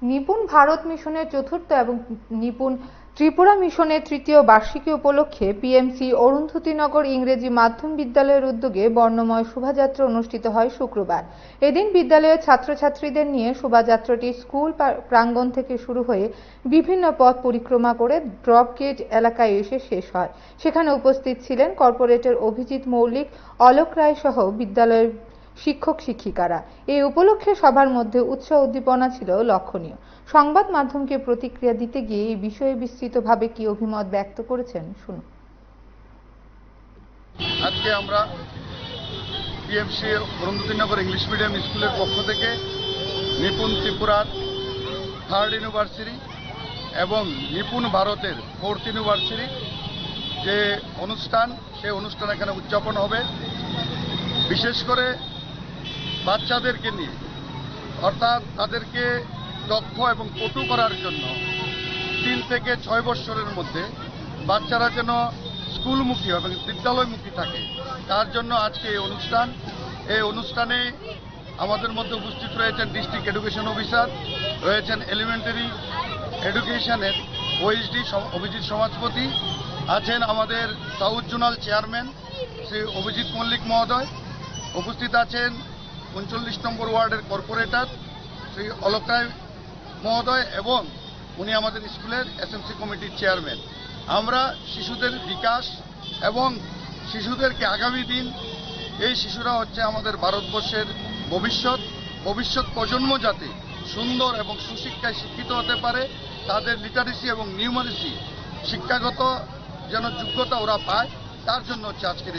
নিপুণ ভারত মিশনের চতুর্থ এবং নিপুণ ত্রিপুরা মিশনের তৃতীয় বার্ষিকী উপলক্ষে পিএমসি অরুন্ধতিনগর ইংরেজি মাধ্যম বিদ্যালয়ের উদ্যোগে বর্ণময় শোভাযাত্রা অনুষ্ঠিত হয় শুক্রবার। এদিন বিদ্যালয়ের ছাত্রছাত্রীদের নিয়ে শোভাযাত্রাটি স্কুল প্রাঙ্গণ থেকে শুরু হয়ে বিভিন্ন পথ পরিক্রমা করে ড্রপ গেট এলাকায় এসে শেষ হয়। সেখানে উপস্থিত ছিলেন কর্পোরেটর অভিজিৎ মৌলিক, অলোক রায় সহ বিদ্যালয়ের শিক্ষক শিক্ষিকারা। এই উপলক্ষে সবার মধ্যে উৎসাহ উদ্দীপনা ছিল লক্ষণীয়। সংবাদ মাধ্যমকে প্রতিক্রিয়া দিতে গিয়ে এই বিষয়ে বিস্তৃতভাবে কি অভিমত ব্যক্ত করেছেন শুনুন। আজকে আমরা পিএমসি অরুন্ধতিনগর ইংলিশ মিডিয়াম স্কুলের পক্ষ থেকে নিপুণ ত্রিপুরার 3rd ইউনিভার্সিটি এবং নিপুণ ভারতের 4th ইউনিভার্সিটি যে অনুষ্ঠান, সেই অনুষ্ঠান এখানে উদযাপন হবে। বিশেষ করে বাচ্চাদেরকে নিয়ে, অর্থাৎ তাদেরকে দক্ষ এবং পটু করার জন্য 3 থেকে 6 বছরের মধ্যে বাচ্চারা যেন স্কুলমুখী এবং বিদ্যালয়মুখী থাকে, তার জন্য আজকে এই অনুষ্ঠান। এই অনুষ্ঠানে আমাদের মধ্যে উপস্থিত রয়েছেন ডিস্ট্রিক্ট এডুকেশন অফিসার, রয়েছেন এলিমেন্টারি এডুকেশনের ওএইচডি অভিজিৎ সমাজপতি, আছেন আমাদের south zonal chairman Shri Abhijit Mallick মহোদয়, উপস্থিত আছেন 39 নম্বর ওয়ার্ডের কর্পোরেটর শ্রী অলোক রায় মহোদয় এবং উনি আমাদের স্কুলের এসএমসি কমিটির চেয়ারম্যান। আমরা শিশুদের বিকাশ এবং শিশুদেরকে আগামী দিন, এই শিশুরা হচ্ছে আমাদের ভারতবর্ষের ভবিষ্যৎ প্রজন্ম যাতে সুন্দর এবং সুশিক্ষায় শিক্ষিত হতে পারে, তাদের লিটারেসি এবং নিউমারেসি শিক্ষাগত যেন যোগ্যতা ওরা পায়, তার জন্য হচ্ছে আজকের